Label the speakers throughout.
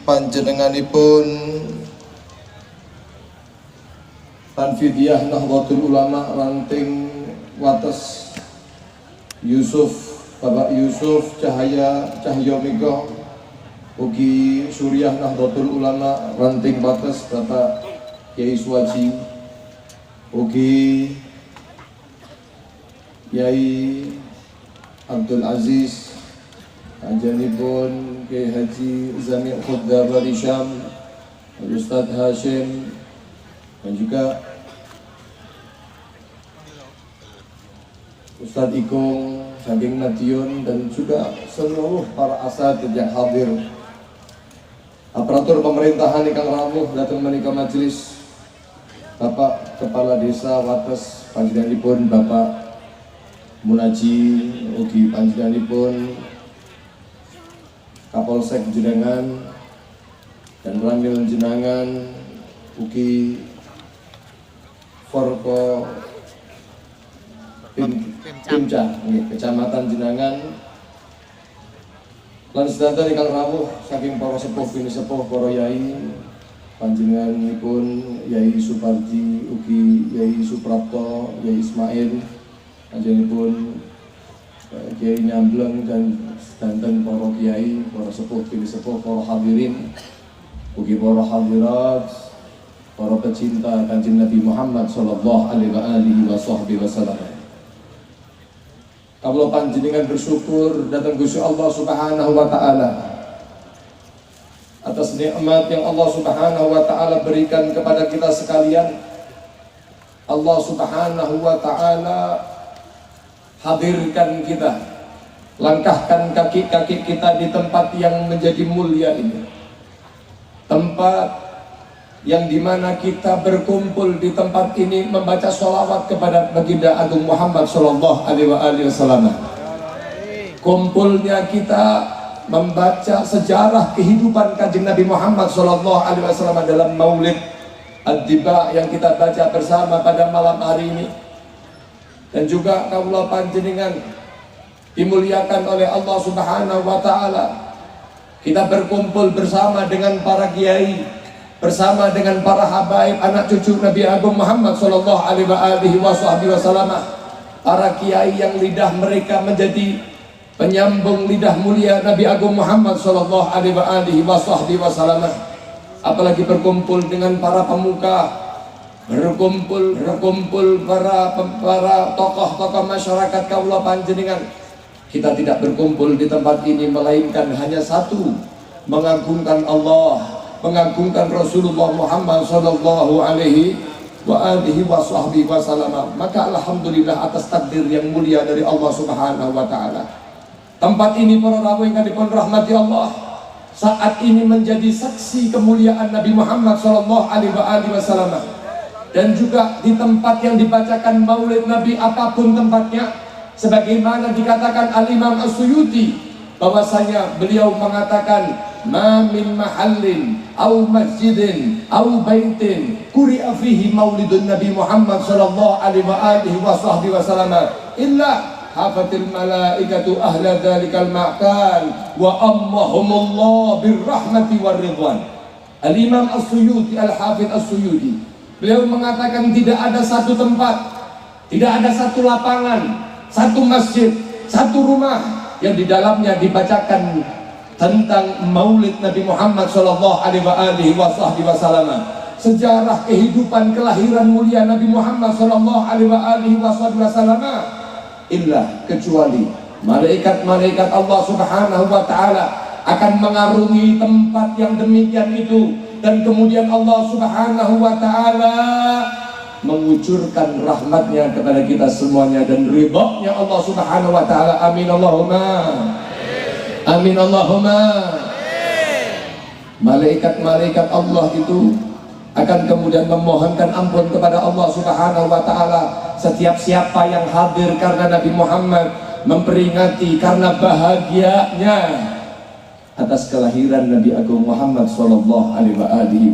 Speaker 1: panjenenganipun Tanfidiyah Nahdlatul Ulama ranting wates Yusuf Bapak Yusuf Cahyomego ugi Suriah Nahdlatul Ulama ranting wates Bapak Kiai Suwaji ugi Yai Abdul Aziz Anjanipun Kiai Haji Zami Khuddar dari Syam Ustadz Hashim dan juga Ustadz Ikung saking Madiun dan juga seluruh para asatidz yang hadir, aparatur pemerintahan ingkang rawuh datang menika majelis, Bapak Kepala Desa Wates panjenenganipun Bapak Munaji ugi panjenenganipun Kapolsek jenengan dan Ramil jenengan ugi Forko Pimca Kecamatan Jenangan lan sedanten ingkang rawuh saking para sepuh bini sepuh para yai panjenenganipun Yai Supardi ugi Yai Suprapto Yai Ismail panjenenganipun Kiai Nyambleng dan sedanten para kiai para sepuh bini sepuh para hadirin ugi para hadirat para pecinta Kanjeng Nabi Muhammad sallallahu alaihi wasallam. Kawula panjenengan bersyukur datang Gusti Allah Subhanahu wa taala atas nikmat yang Allah Subhanahu wa taala berikan kepada kita sekalian. Allah Subhanahu wa taala hadirkan kita, langkahkan kaki-kaki kita di tempat yang menjadi mulia ini. Tempat yang dimana kita berkumpul di tempat ini membaca sholawat kepada baginda Agung Muhammad sallallahu alaihi wasallam. Kumpulnya kita membaca sejarah kehidupan Kanjeng Nabi Muhammad sallallahu alaihi wasallam dalam Maulid Ad-Diba yang kita baca bersama pada malam hari ini. Dan juga kawula panjenengan dimuliakan oleh Allah Subhanahu wa taala. Kita berkumpul bersama dengan para kiai, bersama dengan para habaib anak cucu Nabi Agung Muhammad sallallahu alaihi wasallam, para kiai yang lidah mereka menjadi penyambung lidah mulia Nabi Agung Muhammad sallallahu alaihi wasallam. Apalagi berkumpul dengan para pemuka, berkumpul para tokoh-tokoh masyarakat kawula panjenengan. Kita tidak berkumpul di tempat ini melainkan hanya satu, mengagungkan Allah, mengagungkan Rasulullah Muhammad sallallahu alaihi wasallam. Maka alhamdulillah atas takdir yang mulia dari Allah Subhanahu wa taala. Tempat ini para rawuh ingkang dipun rahmati Allah, saat ini menjadi saksi kemuliaan Nabi Muhammad sallallahu alaihi wasallam. Dan juga di tempat yang dibacakan Maulid Nabi apapun tempatnya, sebagaimana dikatakan Al-Imam As-Suyuti bahwasanya beliau mengatakan ma min mahallin au masjidin au baitin quri'a fihi maulidun Nabi Muhammad sallallahu alaihi wasallam illa hafatil malaikatu ahla dzalikal makan wa ammahumullah birrahmati warridwan. Al-Imam As-Suyuti, Al-Hafidz As-Suyuti, beliau mengatakan tidak ada satu tempat, tidak ada satu lapangan, satu masjid, satu rumah yang di dalamnya dibacakan tentang Maulid Nabi Muhammad sallallahu alaihi wasallam, sejarah kehidupan kelahiran mulia Nabi Muhammad sallallahu alaihi wasallam, illa kecuali malaikat-malaikat Allah Subhanahu wa taala akan mengarungi tempat yang demikian itu, dan kemudian Allah Subhanahu wa taala mengucurkan rahmatnya kepada kita semuanya dan ridhonya Allah Subhanahu wa taala. Amin Allahumma amin Allahumma. Malaikat-malaikat Allah itu akan kemudian memohonkan ampun kepada Allah Subhanahu wa taala setiap siapa yang hadir karena Nabi Muhammad, memperingati karena bahagianya atas kelahiran Nabi Agung Muhammad sallallahu alaihi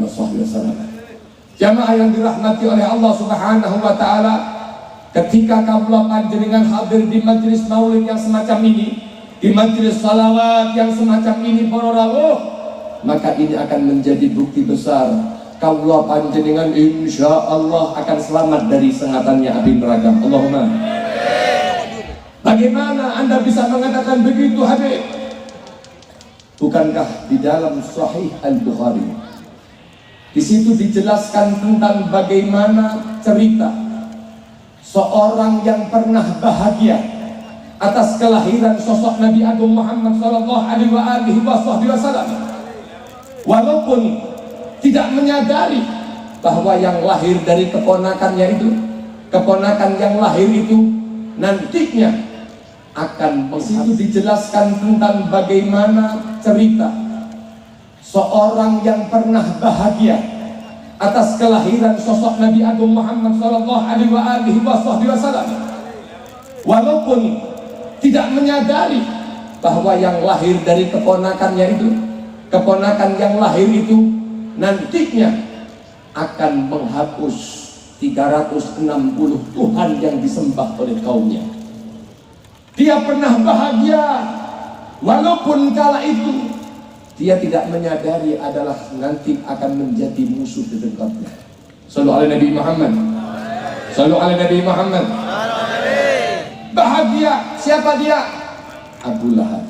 Speaker 1: wasallam. Jamaah yang dirahmati oleh Allah Subhanahu wa taala, ketika kawula panjenengan hadir di majelis maulid yang semacam ini, di majelis salawat yang semacam ini, para rawuh, maka ini akan menjadi bukti besar kaula panjenengan insya Allah akan selamat dari sengatannya api neraka. Allahumma. Bagaimana Anda bisa mengatakan begitu, Habib? Bukankah di dalam Sahih Al-Bukhari di situ dijelaskan tentang bagaimana cerita seorang yang pernah bahagia atas kelahiran sosok Nabi Agung Muhammad sallallahu alaihi wasallam, walaupun tidak menyadari bahwa yang lahir dari keponakannya itu, keponakan yang lahir itu nantinya akan itu dijelaskan tentang bagaimana cerita seorang yang pernah bahagia atas kelahiran sosok Nabi Agung Muhammad sallallahu alaihi wasallam, walaupun tidak menyadari bahwa yang lahir dari keponakannya itu, keponakan yang lahir itu nantinya akan menghapus 360 Tuhan yang disembah oleh kaumnya. Dia pernah bahagia walaupun kala itu dia tidak menyadari adalah nanti akan menjadi musuh di dekatnya. Sallu ala Nabi Muhammad. Sallu ala Nabi Muhammad. Bahagia siapa dia? Abu Lahab,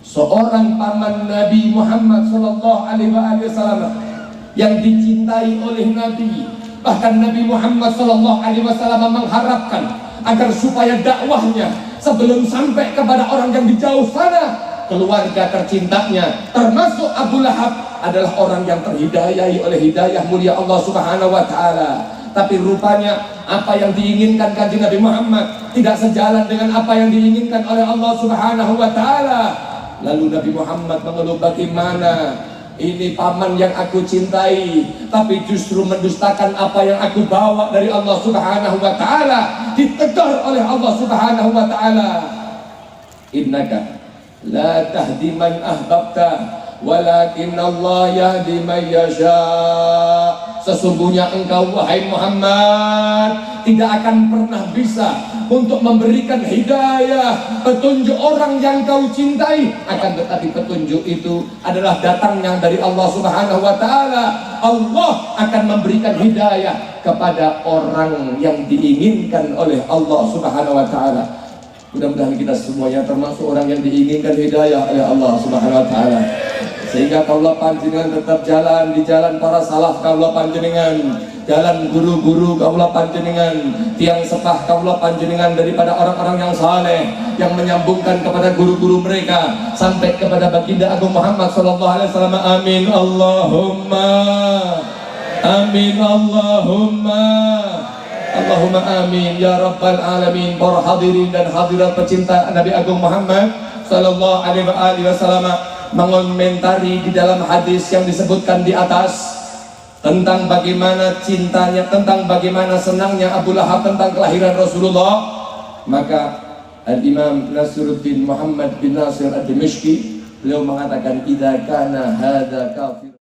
Speaker 1: seorang paman Nabi Muhammad sallallahu alaihi wasallam yang dicintai oleh Nabi. Bahkan Nabi Muhammad sallallahu alaihi wasallam mengharapkan agar supaya dakwahnya sebelum sampai kepada orang yang di jauh sana, keluarga tercintanya termasuk Abu Lahab adalah orang yang terhidayai oleh hidayah mulia Allah Subhanahu wa taala. Tapi rupanya apa yang diinginkan kanjeng Nabi Muhammad tidak sejalan dengan apa yang diinginkan oleh Allah Subhanahu wa taala. Lalu Nabi Muhammad mengeluh, bagaimana ini paman yang aku cintai tapi justru mendustakan apa yang aku bawa dari Allah Subhanahu wa taala. Ditegur oleh Allah Subhanahu wa taala, innaka la tahdi man ahbabta walakin Allah yahdi man yasha. Sesungguhnya engkau wahai Muhammad tidak akan pernah bisa untuk memberikan hidayah, petunjuk orang yang kau cintai, akan tetapi petunjuk itu adalah datangnya dari Allah Subhanahu wa taala. Allah akan memberikan hidayah kepada orang yang diinginkan oleh Allah Subhanahu wa taala. Mudah-mudahan kita semuanya termasuk orang yang diinginkan hidayah oleh Allah Subhanahu wa taala, sehingga kaulah panjenengan tetap jalan di jalan para salaf kaulah panjenengan, jalan guru-guru kaulah panjenengan, tiang sepah kaulah panjenengan daripada orang-orang yang saleh yang menyambungkan kepada guru-guru mereka sampai kepada baginda Agung Muhammad sallallahu alaihi wasallam. Amin Allahumma amin Allahumma Allahumma amin ya rabbal alamin. Para hadirin dan hadirat pecinta Nabi Agung Muhammad sallallahu alaihi wasallam, mengomentari di dalam hadis yang disebutkan di atas tentang bagaimana cintanya, tentang bagaimana senangnya Abu Lahab tentang kelahiran Rasulullah, maka Al-Imam Nasiruddin Muhammad bin Nasir Ad-Dimashqi beliau mengatakan idza kana hadza kafir